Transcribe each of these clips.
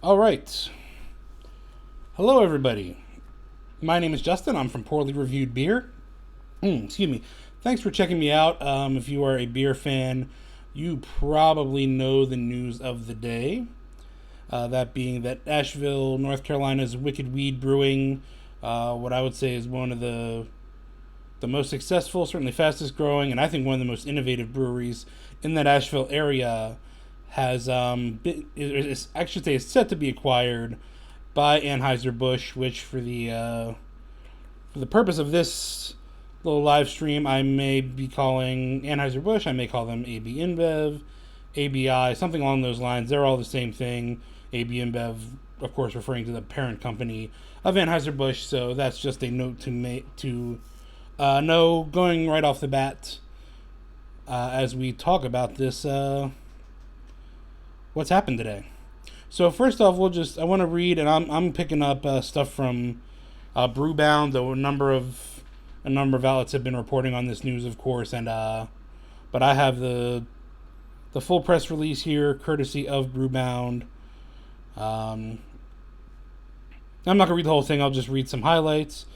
All right. Hello, everybody. My name is Justin. I'm from Poorly Reviewed Beer. Excuse me. Thanks for checking me out. If you are a beer fan, you probably know the news of the day. That being that Asheville, North Carolina's Wicked Weed Brewing, what I would say is one of the most successful, certainly fastest growing, and I think one of the most innovative breweries in that Asheville area, has I should say, is set to be acquired by Anheuser-Busch, which for the purpose of this little live stream, I may be calling Anheuser-Busch. I may call them A-B InBev, ABI, something along those lines. They're all the same thing. A-B InBev, of course, referring to the parent company of Anheuser-Busch. So that's just a note to know going right off the bat as we talk about this. What's happened today? So first off, I want to read, and I'm picking up stuff from Brewbound. Though a number of outlets have been reporting on this news, of course, and but I have the full press release here, courtesy of Brewbound. I'm not gonna read the whole thing. I'll just read some highlights.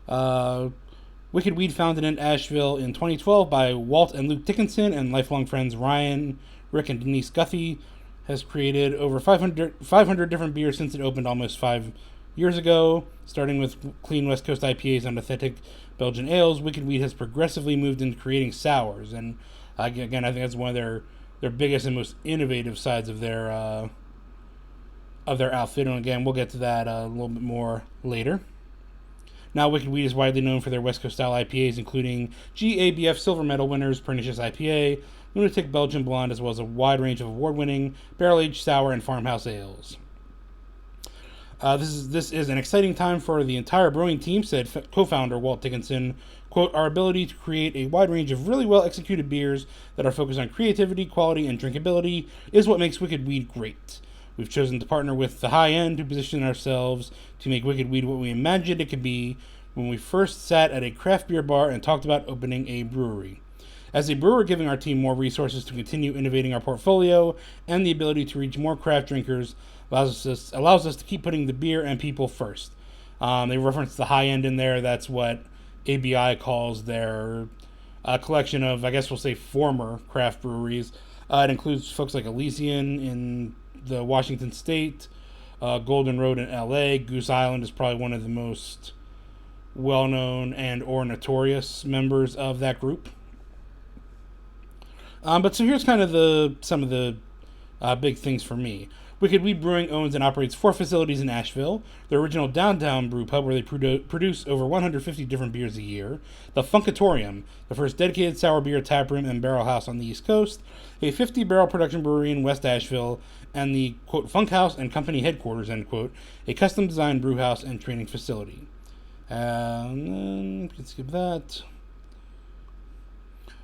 Wicked Weed, founded in Asheville in 2012 by Walt and Luke Dickinson and lifelong friends Ryan, Rick, and Denise Guthey, has created over 500 different beers since it opened almost 5 years ago. Starting with clean West Coast IPAs and authentic Belgian ales, Wicked Weed has progressively moved into creating sours. And again, I think that's one of their biggest and most innovative sides of their outfit. And again, we'll get to that a little bit more later. Now, Wicked Weed is widely known for their West Coast style IPAs, including GABF Silver Medal winners Pernicious IPA, Lunatic Belgian Blonde, as well as a wide range of award-winning barrel-aged sour and farmhouse ales. This is an exciting time for the entire brewing team, said co-founder Walt Dickinson. Quote, "Our ability to create a wide range of really well-executed beers that are focused on creativity, quality, and drinkability is what makes Wicked Weed great. We've chosen to partner with the high end to position ourselves to make Wicked Weed what we imagined it could be when we first sat at a craft beer bar and talked about opening a brewery. As a brewer, giving our team more resources to continue innovating our portfolio and the ability to reach more craft drinkers allows us to keep putting the beer and people first." They reference the high end in there. That's what ABI calls their collection of, I guess we'll say, former craft breweries. It includes folks like Elysian in the Washington State, Golden Road in LA. Goose Island is probably one of the most well-known and or notorious members of that group. But so here's kind of some of the big things for me. Wicked Weed Brewing owns and operates 4 facilities in Asheville. The original downtown brew pub, where they produce over 150 different beers a year. The Funkatorium, the first dedicated sour beer taproom and barrel house on the East Coast. A 50-barrel production brewery in West Asheville. And the, quote, Funk House and company headquarters, end quote, a custom-designed brew house and training facility. You can skip that.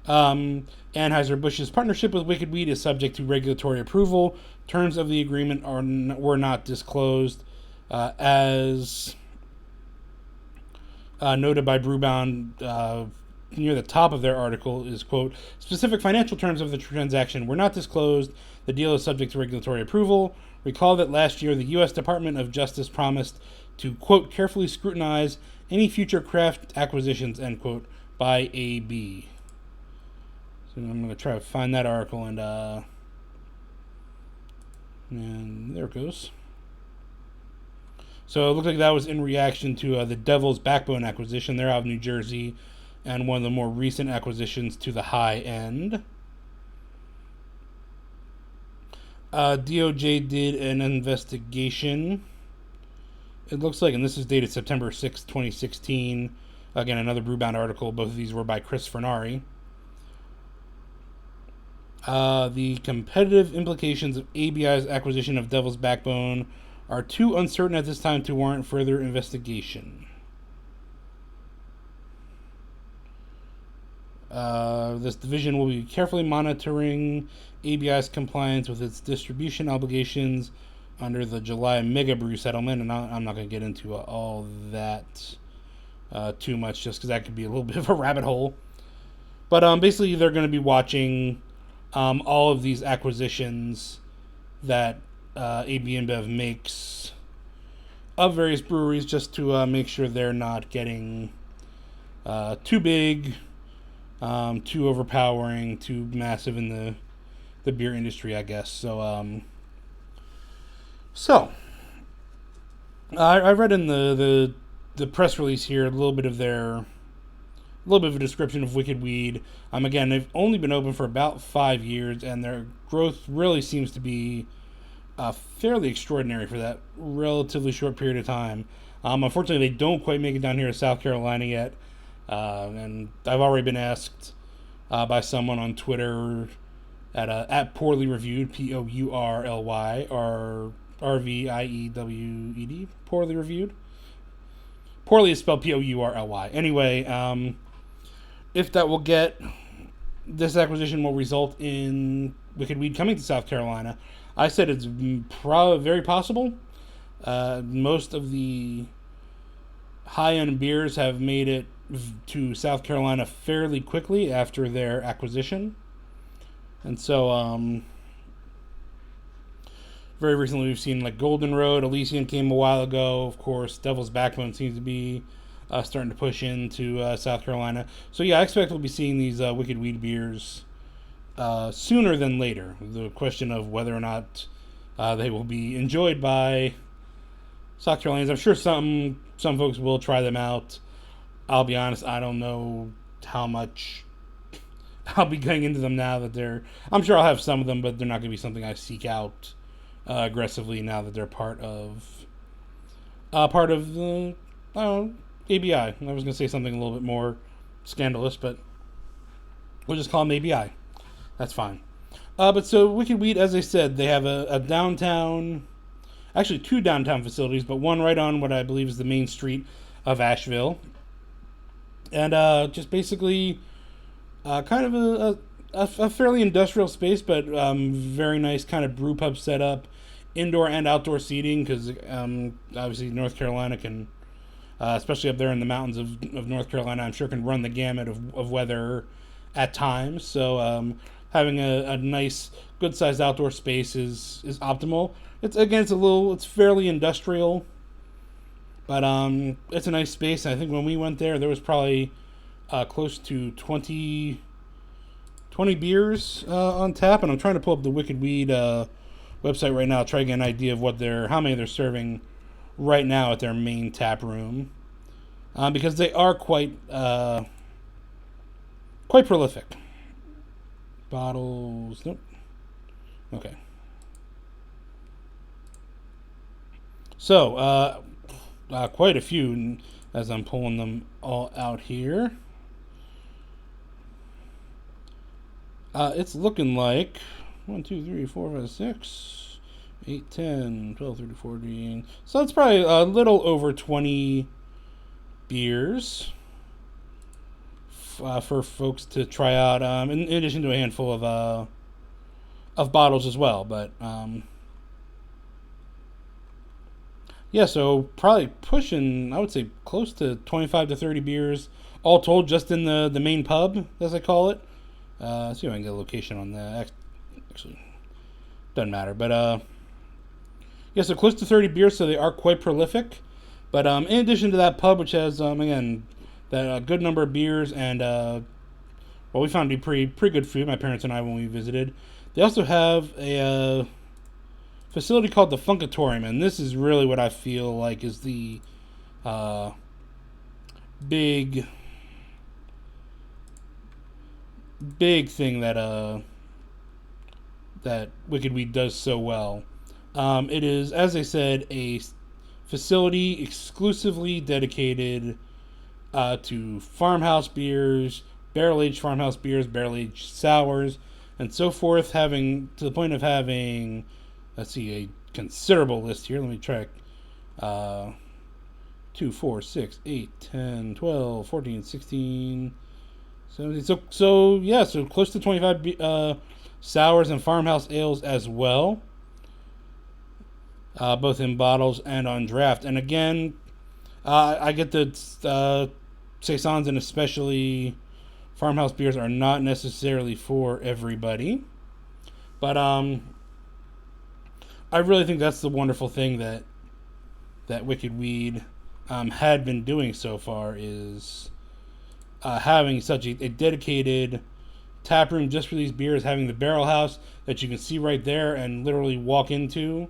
Anheuser-Busch's partnership with Wicked Weed is subject to regulatory approval. Terms of the agreement were not disclosed. As noted by Brewbound, near the top of their article is, quote, "Specific financial terms of the transaction were not disclosed. The deal is subject to regulatory approval. Recall that last year the U.S. Department of Justice promised to, quote, carefully scrutinize any future craft acquisitions, end quote, by A-B." So I'm going to try to find that article, and there it goes. So it looked like that was in reaction to the Devil's Backbone acquisition. They're out of New Jersey, and one of the more recent acquisitions to the high end. DOJ did an investigation, it looks like, and this is dated September 6, 2016. Again, another Brewbound article. Both of these were by Chris Fernari. The competitive implications of ABI's acquisition of Devil's Backbone are too uncertain at this time to warrant further investigation. This division will be carefully monitoring ABI's compliance with its distribution obligations under the July Mega Brew settlement, and I'm not going to get into all that too much, just because that could be a little bit of a rabbit hole. But basically, they're going to be watching all of these acquisitions that A-B InBev makes of various breweries, just to make sure they're not getting too big, too overpowering, too massive in the beer industry, I guess. I read in the press release here a little bit of a description of Wicked Weed. Again, they've only been open for about 5 years, and their growth really seems to be fairly extraordinary for that relatively short period of time. Unfortunately, they don't quite make it down here to South Carolina yet, and I've already been asked by someone on Twitter at Poorly Reviewed, Pourly, or RVIEWED, Poorly Reviewed. Poorly is spelled Pourly. Anyway, if that will get, this acquisition will result in Wicked Weed coming to South Carolina, I said it's very possible. Most of the high-end beers have made it to South Carolina fairly quickly after their acquisition. And so, very recently we've seen like Golden Road, Elysian came a while ago, of course. Devil's Backbone seems to be starting to push into South Carolina. So yeah, I expect we'll be seeing these Wicked Weed beers sooner than later. The question of whether or not they will be enjoyed by South Carolinians. I'm sure some folks will try them out. I'll be honest, I don't know how much I'll be going into them now that I'm sure I'll have some of them, but they're not going to be something I seek out aggressively now that they're part of the ABI. I was going to say something a little bit more scandalous, but we'll just call them ABI. That's fine. But so Wicked Weed, as I said, they have a downtown, actually 2 downtown facilities, but one right on what I believe is the main street of Asheville. And just basically kind of a fairly industrial space, but very nice kind of brew pub setup, indoor and outdoor seating, because obviously North Carolina can, especially up there in the mountains of North Carolina, I'm sure can run the gamut of weather at times. So having a nice, good-sized outdoor space is optimal. It's fairly industrial, but it's a nice space. I think when we went there was probably close to 20 beers on tap, and I'm trying to pull up the Wicked Weed website right now, try to get an idea of how many they're serving right now at their main tap room, because they are quite prolific. Bottles, nope. Okay. So, quite a few as I'm pulling them all out here. It's looking like 1, 2, 3, 4, 5, 6, 8, 10, 12, 13, 14. So it's probably a little over 20 beers for folks to try out, in addition to a handful of bottles as well. But yeah, so probably pushing, I would say, close to 25 to 30 beers all told, just in the main pub, as I call it. Let's see if I can get a location on that. Actually, doesn't matter. But yeah, so close to 30 beers, so they are quite prolific. But in addition to that pub, which has again that good number of beers and we found to be pretty good food, my parents and I, when we visited, they also have a facility called the Funkatorium, and this is really what I feel like is the big thing that Wicked Weed does so well. It is, as I said, a facility exclusively dedicated to farmhouse beers, barrel-aged farmhouse beers, barrel-aged sours, and so forth, to the point of having, let's see, a considerable list here. Let me track. 2, 4, 6, 8, 10, 12, 14, 16, 17. So close to 25 sours and farmhouse ales as well, both in bottles and on draft. And again, I get that saisons and especially farmhouse beers are not necessarily for everybody, but I really think that's the wonderful thing that Wicked Weed had been doing so far is having such a dedicated tap room just for these beers, having the barrel house that you can see right there and literally walk into,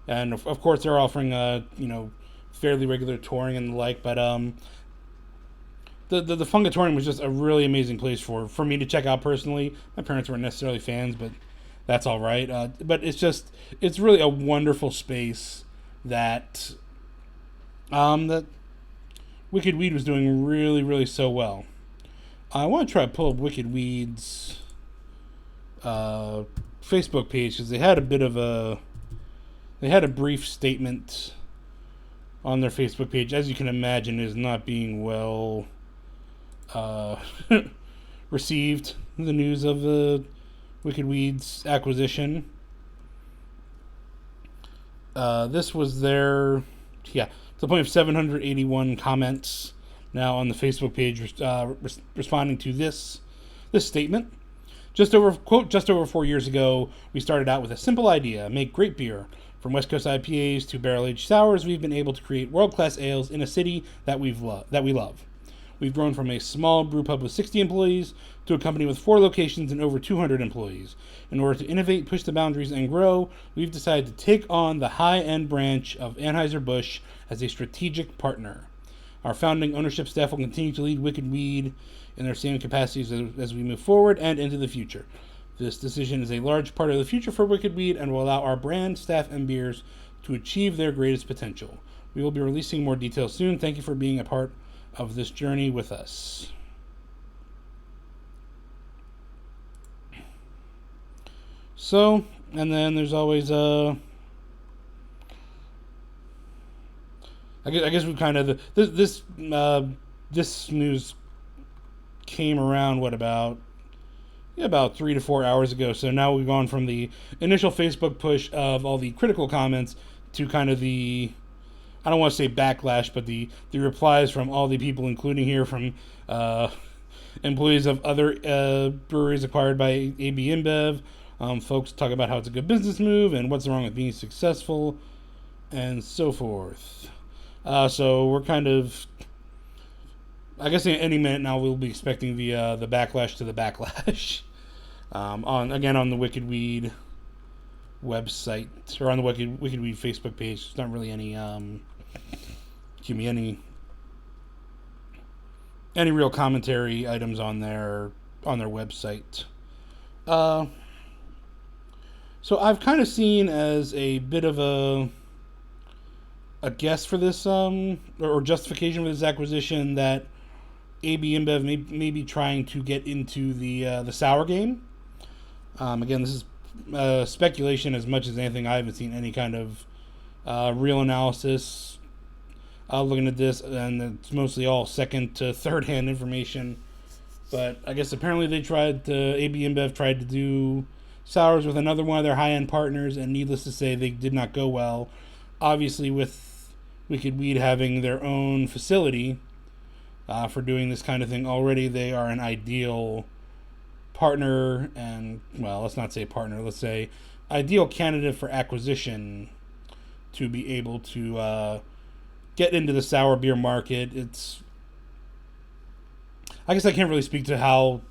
and of course they're offering fairly regular touring and the like, but the Fungatorium was just a really amazing place for me to check out personally. My parents weren't necessarily fans, but that's all right. But it's really a wonderful space that that Wicked Weed was doing really, really so well. I want to try to pull up Wicked Weed's Facebook page because they had a brief statement on their Facebook page. As you can imagine, is not being well received. The news of the Wicked Weed's acquisition. This was their to the point of 781 comments now on the Facebook page responding to this statement. Just over 4 years ago, we started out with a simple idea: make great beer. From West Coast IPAs to barrel-aged sours, we've been able to create world-class ales in a city that we love. We've grown from a small brew pub with 60 employees to a company with 4 locations and over 200 employees. In order to innovate, push the boundaries, and grow, we've decided to take on the high-end branch of Anheuser-Busch as a strategic partner. Our founding ownership staff will continue to lead Wicked Weed in their same capacities as we move forward and into the future. This decision is a large part of the future for Wicked Weed and will allow our brand, staff, and beers to achieve their greatest potential. We will be releasing more details soon. Thank you for being a part of this journey with us. So, and then there's always I guess we kind of this news came around about 3 to 4 hours ago. So now we've gone from the initial Facebook push of all the critical comments to kind of the, I don't want to say backlash, but the replies from all the people, including here from employees of other breweries acquired by A-B InBev. Folks talk about how it's a good business move and what's wrong with being successful and so forth. So we're kind of, I guess any minute now we'll be expecting the backlash to the backlash on the Wicked Weed website or on the Wicked Weed Facebook page. There's not really any any real commentary items on their website. So I've kind of seen as a bit of a guess for this or justification for this acquisition that A-B InBev may be trying to get into the sour game. Again, this is speculation as much as anything. I haven't seen any kind of real analysis looking at this, and it's mostly all second to third hand information. But I guess apparently A-B InBev tried to do sours with another one of their high-end partners, and needless to say, they did not go well. Obviously, with Wicked Weed having their own facility for doing this kind of thing already, they are an ideal partner, and, well, let's not say partner, let's say ideal candidate for acquisition to be able to get into the sour beer market. I guess I can't really speak to how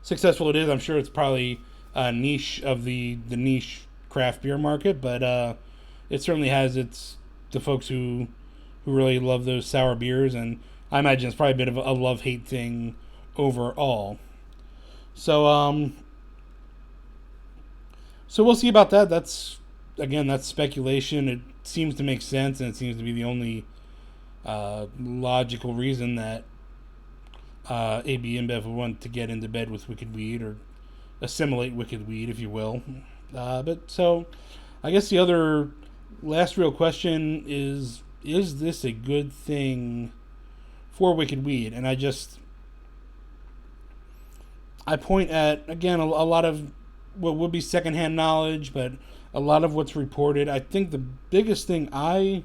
successful it is. I'm sure it's probably a niche of the niche craft beer market, but it certainly has the folks who really love those sour beers, and I imagine it's probably a bit of a love-hate thing overall. So we'll see about that. That's speculation. It seems to make sense, and it seems to be the only logical reason that A-B InBev would want to get into bed with Wicked Weed, or assimilate Wicked Weed, if you will. But so, I guess the other last real question is this a good thing for Wicked Weed? And I point at, again, a lot of what would be secondhand knowledge, but a lot of what's reported. I think the biggest thing I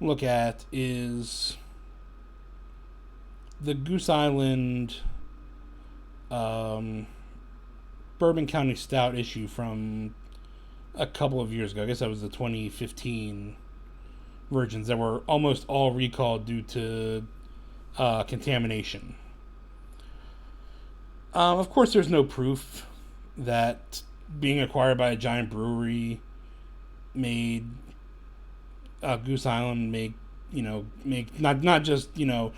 look at is the Goose Island Bourbon County Stout issue from a couple of years ago. I guess that was the 2015 versions that were almost all recalled due to contamination. Of course, there's no proof that being acquired by a giant brewery made Goose Island make not just a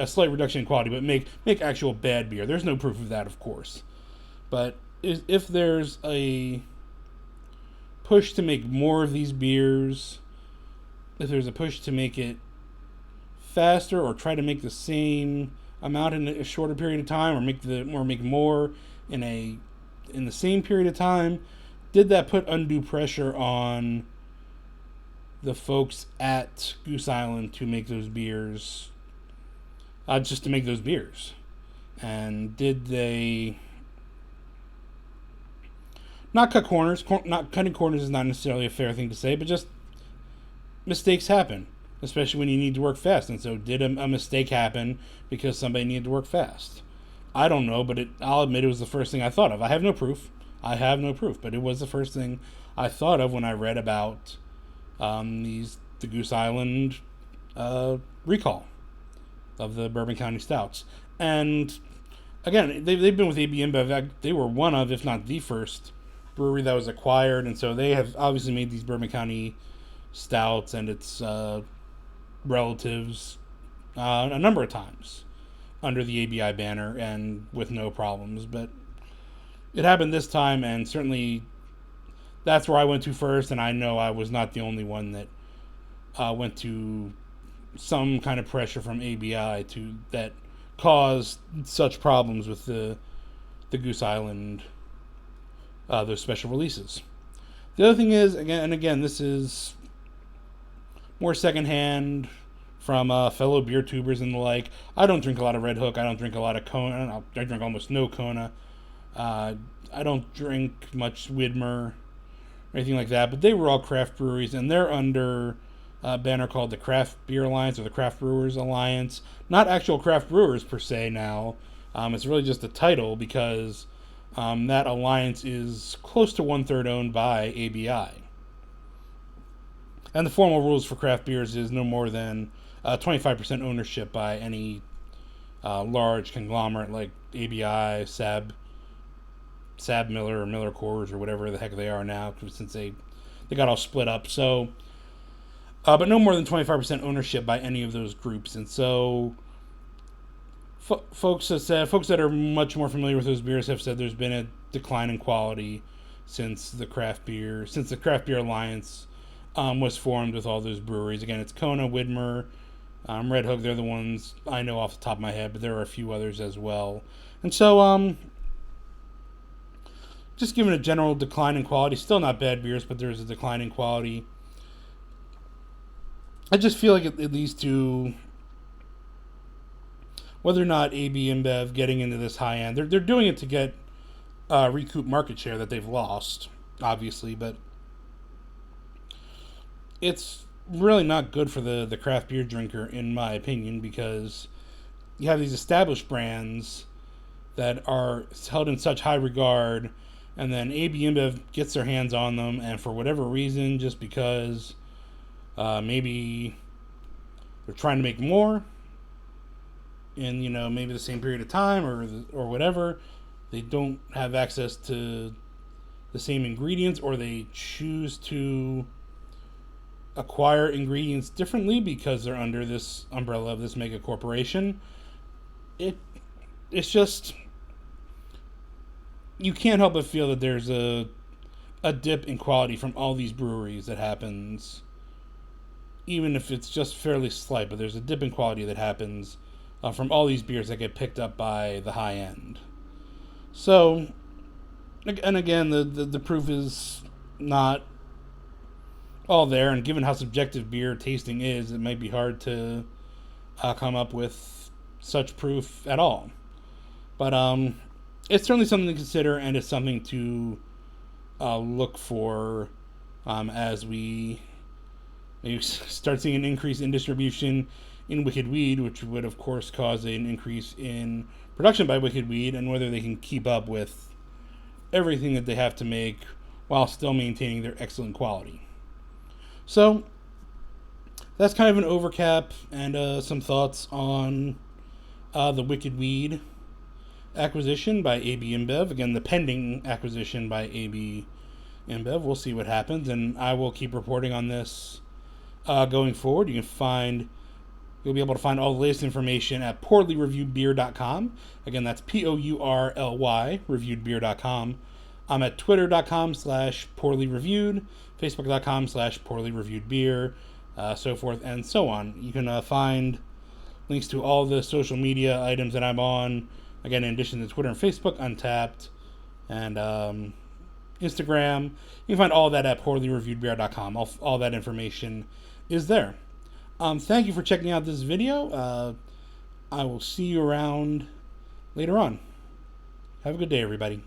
slight reduction in quality, but make actual bad beer. There's no proof of that, of course. But if there's a push to make more of these beers, if there's a push to make it faster or try to make the same amount in a shorter period of time, or make more in the same period of time, did that put undue pressure on the folks at Goose Island to make those beers, just to make those beers? And did they not cut corners? Not cutting corners is not necessarily a fair thing to say, but just mistakes happen, especially when you need to work fast. And so did a mistake happen because somebody needed to work fast? I don't know, but I'll admit it was the first thing I thought of. I have no proof, but it was the first thing I thought of when I read about the Goose Island recall of the Bourbon County Stouts. And again, they've been with A-B InBev. They were one of, if not the first, brewery that was acquired, and so they have obviously made these Bourbon County Stouts and its relatives a number of times under the ABI banner and with no problems. But it happened this time, and certainly that's where I went to first, and I know I was not the only one that went to some kind of pressure from ABI that caused such problems with the Goose Island, those special releases. The other thing is, again, this is more secondhand from fellow beer tubers and the like. I don't drink a lot of Red Hook. I don't drink a lot of Kona. I drink almost no Kona. I don't drink much Widmer or anything like that. But they were all craft breweries, and they're under a banner called the Craft Beer Alliance or the Craft Brewers Alliance. Not actual craft brewers per se now. It's really just a title because that alliance is close to 1/3 owned by ABI. And the formal rules for craft beers is no more than 25% ownership by any large conglomerate like ABI, SAB Miller, or Miller Coors, or whatever the heck they are now, since they got all split up. So, but no more than 25% ownership by any of those groups. And so, folks that are much more familiar with those beers have said there's been a decline in quality since the Craft Beer Alliance was formed with all those breweries. Again, it's Kona, Widmer, Red Hook. They're the ones I know off the top of my head, but there are a few others as well. And so, just given a general decline in quality, still not bad beers, but there's a decline in quality. I just feel like it leads to whether or not A-B InBev getting into this high end. They're doing it to get recoup market share that they've lost, obviously, but it's really not good for the craft beer drinker, in my opinion, because you have these established brands that are held in such high regard, and then A-B InBev gets their hands on them, and for whatever reason, just because maybe they're trying to make more in maybe the same period of time or whatever, they don't have access to the same ingredients, or they choose to acquire ingredients differently because they're under this umbrella of this mega corporation. It's just, you can't help but feel that there's a dip in quality from all these breweries that happens, even if it's just fairly slight, but there's a dip in quality that happens from all these beers that get picked up by the high end. So, and again, the proof is not all there, and given how subjective beer tasting is, it might be hard to come up with such proof at all. But it's certainly something to consider, and it's something to look for as we maybe start seeing an increase in distribution in Wicked Weed, which would of course cause an increase in production by Wicked Weed, and whether they can keep up with everything that they have to make while still maintaining their excellent quality. So that's kind of an overcap and some thoughts on the Wicked Weed acquisition by A-B InBev. Again, the pending acquisition by A-B InBev. We'll see what happens, and I will keep reporting on this going forward. You'll be able to find all the latest information at poorlyreviewedbeer.com. Again, that's POURLY, reviewedbeer.com. I'm at twitter.com/poorlyreviewed, facebook.com/poorlyreviewedbeer, so forth and so on. You can find links to all the social media items that I'm on. Again, in addition to Twitter and Facebook, Untapped, and Instagram. You can find all that at poorlyreviewedbeer.com. All that information is there. Thank you for checking out this video. I will see you around later on. Have a good day, everybody.